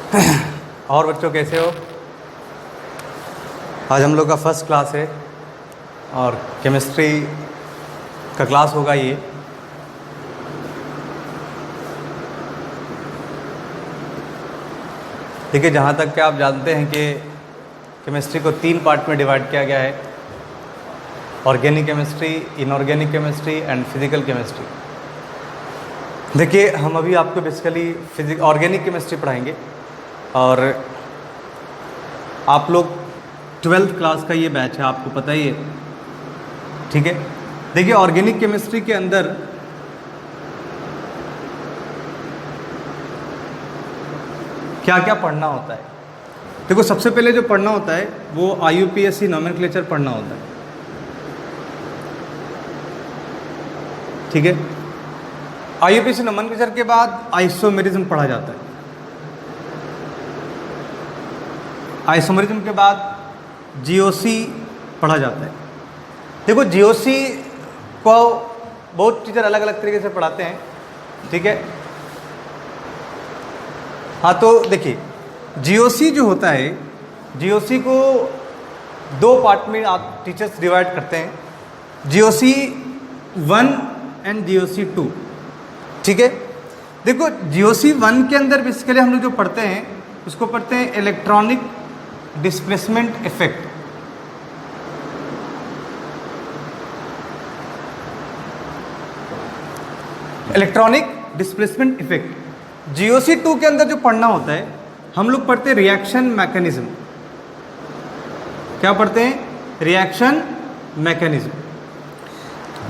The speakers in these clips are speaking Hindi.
और बच्चों कैसे हो? आज हम लोग का फर्स्ट क्लास है और केमिस्ट्री का क्लास होगा ये। देखिए, जहाँ तक कि आप जानते हैं कि केमिस्ट्री को 3 पार्ट में डिवाइड किया गया है: organic chemistry, inorganic chemistry and physical chemistry. देखिए, हम अभी आपको बेसिकली ऑर्गेनिक केमिस्ट्री पढ़ाएंगे और आप लोग 12th क्लास का ये बैच है, आपको पता ही है, ठीक है। देखिए, ऑर्गेनिक केमिस्ट्री के अंदर क्या क्या पढ़ना होता है। देखो, सबसे पहले जो पढ़ना होता है वो IUPAC नोमेनक्लेचर पढ़ना होता है, ठीक है। IUPAC नोमेनक्लेचर के बाद आइसोमेरिज्म पढ़ा जाता है। आइसोमेरिज्म के बाद GOC पढ़ा जाता है। देखो, GOC को बहुत टीचर अलग अलग तरीके से पढ़ाते हैं, ठीक है। हाँ, तो देखिए, GOC जो होता है, GOC को 2 पार्ट में आप टीचर्स डिवाइड करते हैं: GOC 1 एंड GOC 2, ठीक है। देखो, GOC 1 के अंदर बेसिकली हम लोग जो पढ़ते हैं उसको पढ़ते हैं electronic displacement effect. Electronic displacement effect. GOC 2 के अंदर जो पढ़ना होता है, हम लोग पढ़ते हैं रिएक्शन मैकेनिज्म। क्या पढ़ते हैं? Reaction mechanism.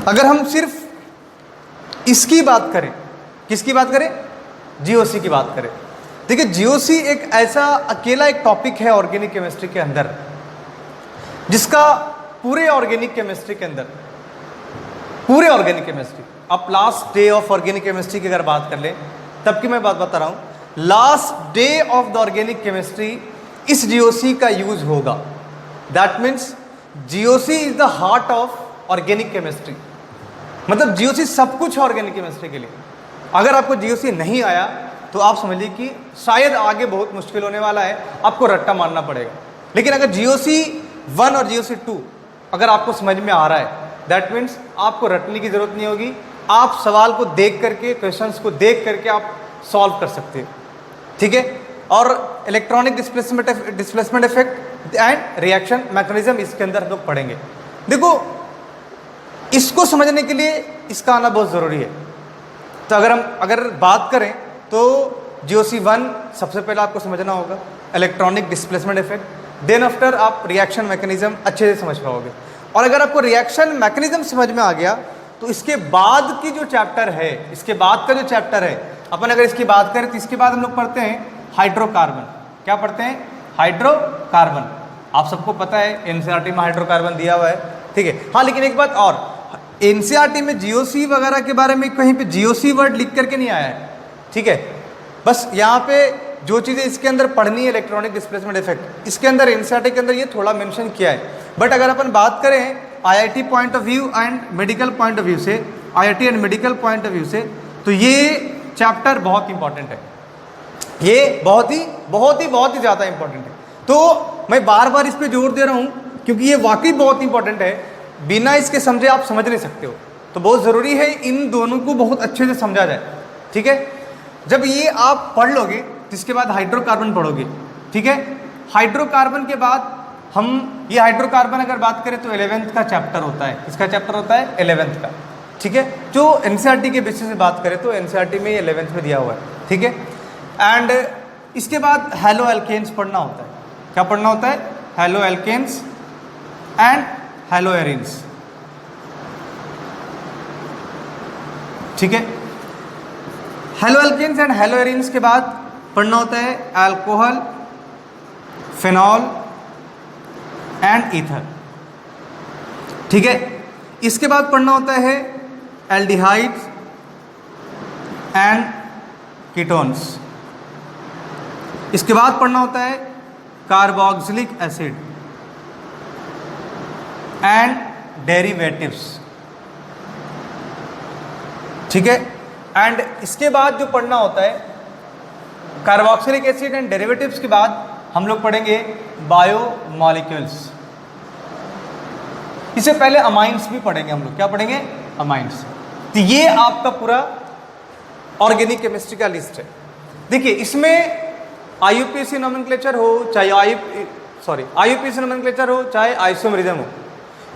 अगर हम सिर्फ इसकी बात करें, किसकी बात करें? GOC की बात करें। देखिए, GOC एक ऐसा अकेला एक टॉपिक है ऑर्गेनिक केमिस्ट्री के अंदर जिसका पूरे ऑर्गेनिक केमिस्ट्री के अंदर, पूरे ऑर्गेनिक केमिस्ट्री, आप last day of organic chemistry की अगर बात कर लें, तब की मैं बात बता रहा हूं, last day of the organic chemistry इस GOC का यूज होगा। That means GOC is the heart of organic chemistry. मतलब GOC सब कुछ है ऑर्गेनिक केमिस्ट्री के लिए। अगर आपको GOC नहीं आया तो आप समझिए कि शायद आगे बहुत मुश्किल होने वाला है, आपको रट्टा मारना पड़ेगा। लेकिन अगर GOC 1 और GOC 2 अगर आपको समझ में आ रहा है, दैट मीन्स आपको रटने की जरूरत नहीं होगी। आप सवाल को देख करके, क्वेश्चंस को देख करके आप सॉल्व कर सकते हो, ठीक है। और electronic displacement effect and reaction mechanism इसके अंदर हम लोग पढ़ेंगे। देखो, इसको समझने के लिए इसका आना बहुत ज़रूरी है। तो अगर बात करें तो GOC 1 सबसे पहले आपको समझना होगा, electronic displacement effect. Then after आप रिएक्शन मैकेनिज्म अच्छे से समझ पाओगे। और अगर आपको रिएक्शन मैकेनिज्म समझ में आ गया तो इसके बाद की जो चैप्टर है, इसके बाद का जो चैप्टर है, अपन अगर इसकी बात करें तो इसके बाद हम लोग पढ़ते हैं हाइड्रोकार्बन। क्या पढ़ते हैं? हाइड्रोकार्बन। आप सबको पता है NCERT में हाइड्रोकार्बन दिया हुआ है, ठीक है। हाँ, लेकिन एक बात और, NCERT में GOC वगैरह के बारे में कहीं पे GOC वर्ड लिख करके नहीं आया है, ठीक है। बस यहाँ पे जो चीज़ें इसके अंदर पढ़नी है, इलेक्ट्रॉनिक डिस्प्लेसमेंट इफेक्ट, इसके अंदर NCERT के अंदर ये थोड़ा मेंशन किया है। बट अगर अपन बात करें IIT point of view and medical point of view से, IIT and medical point of view से, तो ये चैप्टर बहुत इंपॉर्टेंट है। ये बहुत ही ज़्यादा इंपॉर्टेंट है। तो मैं बार बार इस पर जोर दे रहा हूँ क्योंकि ये वाकई बहुत इंपॉर्टेंट है। बिना इसके समझे आप समझ नहीं सकते हो। तो बहुत ज़रूरी है इन दोनों को बहुत अच्छे से समझा जाए, ठीक है। जब ये आप पढ़ लोगे तो इसके बाद हाइड्रोकार्बन पढ़ोगे, ठीक है। हाइड्रोकार्बन के बाद हम ये हाइड्रोकार्बन अगर बात करें तो 11th का चैप्टर होता है। इसका चैप्टर होता है 11th का, ठीक है। जो NCERT के बेसिस से बात करें तो NCERT में 11th में दिया हुआ है, ठीक है। एंड इसके बाद हैलो एल्केन्स पढ़ना होता है। क्या पढ़ना होता है? Haloalkanes and haloarenes, ठीक है। Haloalkanes and haloarenes के बाद पढ़ना होता है अल्कोहल, फिनॉल एंड ईथर, ठीक है। इसके बाद पढ़ना होता है एल्डिहाइड्स एंड कीटोन्स। इसके बाद पढ़ना होता है कार्बोक्सिलिक एसिड एंड डेरिवेटिव्स, ठीक है। एंड इसके बाद जो पढ़ना होता है कार्बोक्सिलिक एसिड एंड डेरिवेटिव्स के बाद हम लोग पढ़ेंगे बायोमॉलिक्यूल्स। इससे पहले अमाइंस भी पढ़ेंगे हम लोग। क्या पढ़ेंगे? अमाइंस। तो ये आपका पूरा ऑर्गेनिक केमिस्ट्री का लिस्ट है। देखिए इसमें आईयूपीएसी नोमेनक्लेचर हो चाहे आईयूपीएसी नोमेनक्लेचर हो चाहे आइसोमेरिज्म हो।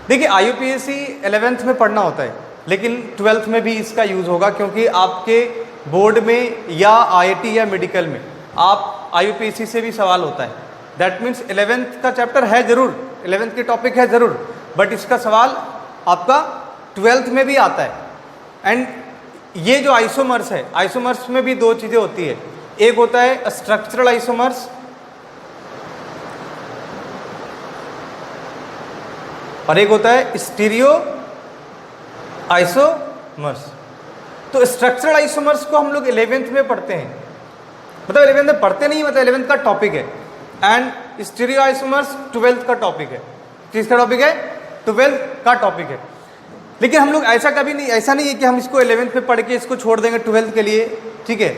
देखिए आईयूपीएसी 11th में पढ़ना होता है, लेकिन 12th में भी इसका यूज होगा, क्योंकि आपके बोर्ड में या आईआईटी या मेडिकल में आप आईयूपीएसी से भी सवाल होता है। दैट मीन्स 11th का चैप्टर है जरूर, 11th के टॉपिक है जरूर, बट इसका सवाल आपका 12th में भी आता है। एंड ये जो आइसोमर्स है, आइसोमर्स में भी दो चीज़ें होती है। एक होता है स्ट्रक्चरल आइसोमर्स और एक होता है स्टीरियो आइसोमर्स। तो स्ट्रक्चरल आइसोमर्स को हम लोग 11th में पढ़ते हैं, मतलब 11th में पढ़ते नहीं, मतलब 11th का टॉपिक है। एंड स्टीरियो आइसोमर्स 12th का टॉपिक है। किसका टॉपिक है? 12th का टॉपिक है। लेकिन हम लोग ऐसा कभी नहीं, ऐसा नहीं है कि हम इसको 11th में पढ़ के इसको छोड़ देंगे 12th के लिए, ठीक है?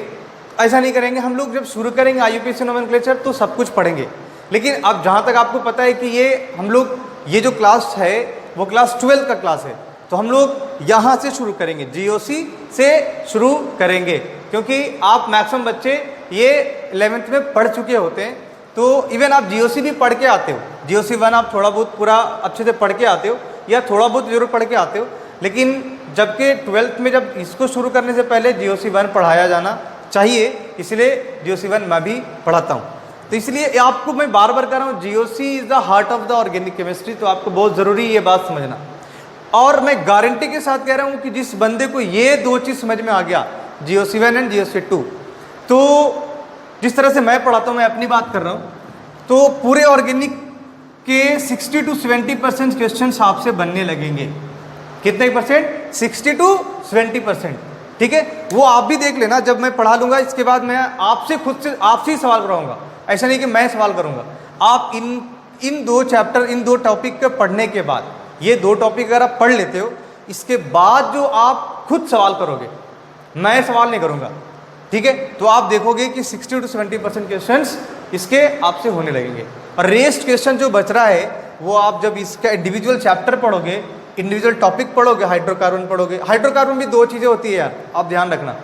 ऐसा नहीं करेंगे। हम लोग जब शुरू करेंगे आईयूपीएसी नोमेनक्लेचर तो सब कुछ पढ़ेंगे। लेकिन अब जहाँ तक आपको पता है कि ये हम लोग ये जो क्लास है वो क्लास 12th का क्लास है, तो हम लोग यहाँ से शुरू करेंगे, जीओसी से शुरू करेंगे, क्योंकि आप मैक्सिमम बच्चे ये 11th में पढ़ चुके होते हैं। तो इवन आप जीओसी भी पढ़ के आते हो, जीओसी 1 आप थोड़ा बहुत पूरा अच्छे से पढ़ के आते हो या थोड़ा बहुत जरूर पढ़ के आते हो। लेकिन जबकि 12th में जब इसको शुरू करने से पहले जीओसी 1 पढ़ाया जाना चाहिए, इसलिए जीओसी 1 मैं भी पढ़ाता हूँ। तो इसलिए आपको मैं बार बार कह रहा हूँ, GOC is the heart of the organic chemistry. तो आपको बहुत ज़रूरी ये बात समझना, और मैं गारंटी के साथ कह रहा हूँ कि जिस बंदे को ये दो चीज़ समझ में आ गया, जीओसी 1 एंड जीओसी 2, तो जिस तरह से मैं पढ़ाता हूँ, मैं अपनी बात कर रहा हूँ, तो पूरे ऑर्गेनिक के 60 to 70% क्वेश्चन आपसे बनने लगेंगे। कितने परसेंट? 60 to 70%, ठीक है? वो आप भी देख लेना, जब मैं पढ़ा लूँगा इसके बाद मैं आपसे खुद से आपसे ही सवाल कराऊंगा। ऐसा नहीं कि मैं सवाल करूँगा। आप इन दो चैप्टर, इन दो टॉपिक के पढ़ने के बाद, ये दो टॉपिक अगर आप पढ़ लेते हो, इसके बाद जो आप खुद सवाल करोगे, मैं सवाल नहीं करूँगा, ठीक है? तो आप देखोगे कि 60 to 70% क्वेश्चंस इसके आपसे होने लगेंगे। और रेस्ट क्वेश्चन जो बच रहा है वो आप जब इसका इंडिविजुअल चैप्टर पढ़ोगे, इंडिविजुअल टॉपिक पढ़ोगे, हाइड्रोकार्बन पढ़ोगे। हाइड्रोकार्बन भी दो चीज़ें होती है यार, आप ध्यान रखना,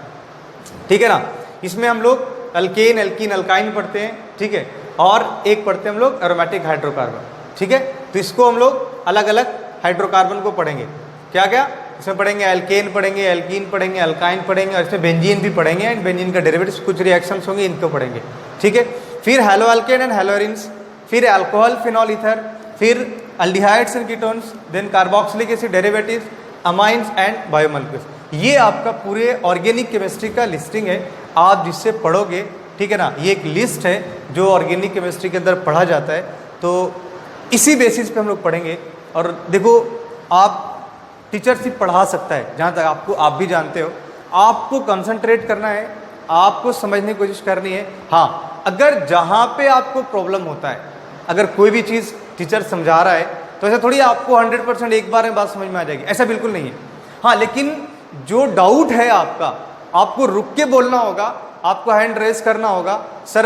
ठीक है ना? इसमें हम लोग अल्केन, एल्कीन, अल्काइन पढ़ते हैं, ठीक है? और एक पढ़ते हैं हम लोग एरोमेटिक हाइड्रोकार्बन, ठीक है? तो इसको हम लोग अलग अलग हाइड्रोकार्बन को पढ़ेंगे। क्या क्या इसमें पढ़ेंगे? एल्केन पढ़ेंगे, एल्कीन पढ़ेंगे, अल्काइन पढ़ेंगे, और इसमें बेंजीन भी पढ़ेंगे। एंड बेंजीन का डेरिवेटिव्स कुछ रिएक्शंस होंगे, इनको पढ़ेंगे, ठीक है? फिर हैलो अल्केन एंड हैलोरिन्स, फिर अल्कोहल, फिनॉल ईथर, फिर aldehydes and ketones, then carboxylic acid derivatives, amines and biomolecules. ये आपका पूरे ऑर्गेनिक केमिस्ट्री का लिस्टिंग है, आप जिससे पढ़ोगे, ठीक है ना? ये एक लिस्ट है जो ऑर्गेनिक केमिस्ट्री के अंदर पढ़ा जाता है। तो इसी बेसिस पे हम लोग पढ़ेंगे। और देखो, आप टीचर सिर्फ पढ़ा सकता है, जहाँ तक आप भी जानते हो। आपको कंसंट्रेट करना है, आपको समझने की कोशिश करनी है। हाँ, अगर जहाँ पे आपको प्रॉब्लम होता है, अगर कोई भी चीज़ टीचर समझा रहा है, तो ऐसा थोड़ी आपको 100% एक बार में बात समझ में आ जाएगी, ऐसा बिल्कुल नहीं है। हाँ, लेकिन जो डाउट है आपका, आपको रुक के बोलना होगा, आपको हैंड रेस करना होगा, सर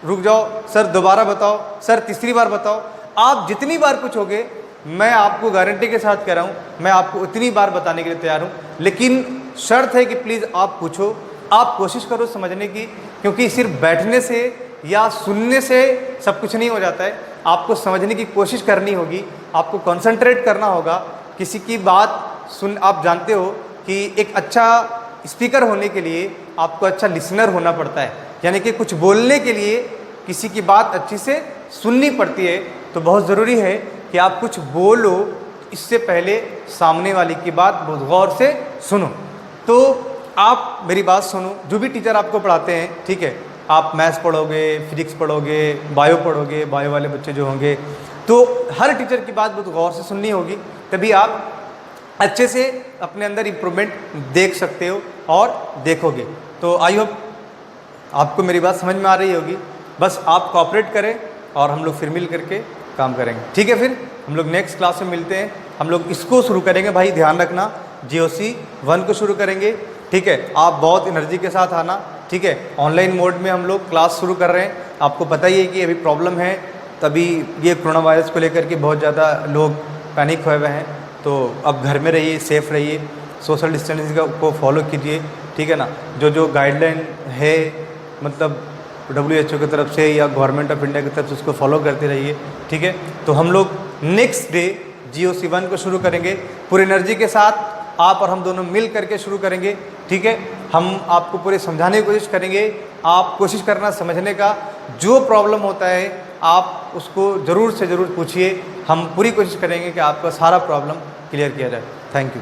रुक जाओ, सर दोबारा बताओ, सर तीसरी बार बताओ। आप जितनी बार पूछोगे, मैं आपको गारंटी के साथ कह रहा हूँ, मैं आपको उतनी बार बताने के लिए तैयार हूँ। लेकिन शर्त है कि प्लीज़ आप पूछो, आप कोशिश करो समझने की, क्योंकि सिर्फ बैठने से या सुनने से सब कुछ नहीं हो जाता है। आपको समझने की कोशिश करनी होगी, आपको कंसंट्रेट करना होगा। किसी की बात सुन, आप जानते हो कि एक अच्छा स्पीकर होने के लिए आपको अच्छा लिसनर होना पड़ता है, यानी कि कुछ बोलने के लिए किसी की बात अच्छी से सुननी पड़ती है। तो बहुत ज़रूरी है कि आप कुछ बोलो, इससे पहले सामने वाले की बात बहुत गौर से सुनो। तो आप मेरी बात सुनो, जो भी टीचर आपको पढ़ाते हैं, ठीक है? आप मैथ्स पढ़ोगे, फिजिक्स पढ़ोगे, बायो पढ़ोगे, बायो वाले बच्चे जो होंगे, तो हर टीचर की बात बहुत गौर से सुननी होगी, तभी आप अच्छे से अपने अंदर इम्प्रूवमेंट देख सकते हो और देखोगे। तो आई होप आपको मेरी बात समझ में आ रही होगी। बस आप कोऑपरेट करें और हम लोग फिर मिल करके काम करेंगे, ठीक है? फिर हम लोग नेक्स्ट क्लास में मिलते हैं। हम लोग इसको शुरू करेंगे, भाई ध्यान रखना, जीओसी 1 को शुरू करेंगे, ठीक है? आप बहुत एनर्जी के साथ आना, ठीक है। ऑनलाइन मोड में हम लोग क्लास शुरू कर रहे हैं। आपको पता ही है कि अभी प्रॉब्लम है, तभी ये कोरोना वायरस को लेकर के बहुत ज़्यादा लोग पैनिक हुए हुए हैं। तो अब घर में रहिए, सेफ़ रहिए, सोशल डिस्टेंसिंग को फॉलो कीजिए, ठीक है ना। जो गाइडलाइन है मतलब WHO की तरफ से या गवर्नमेंट ऑफ इंडिया की तरफ से उसको फॉलो करते रहिए, ठीक है। तो हम लोग नेक्स्ट डे GOC1 को शुरू करेंगे पूरी एनर्जी के साथ। आप और हम दोनों मिल करके शुरू करेंगे, ठीक है। हम आपको पूरे समझाने की कोशिश करेंगे, आप कोशिश करना समझने का। जो प्रॉब्लम होता है आप उसको ज़रूर से ज़रूर पूछिए, हम पूरी कोशिश करेंगे कि आपका सारा प्रॉब्लम क्लियर किया जाए। Thank you.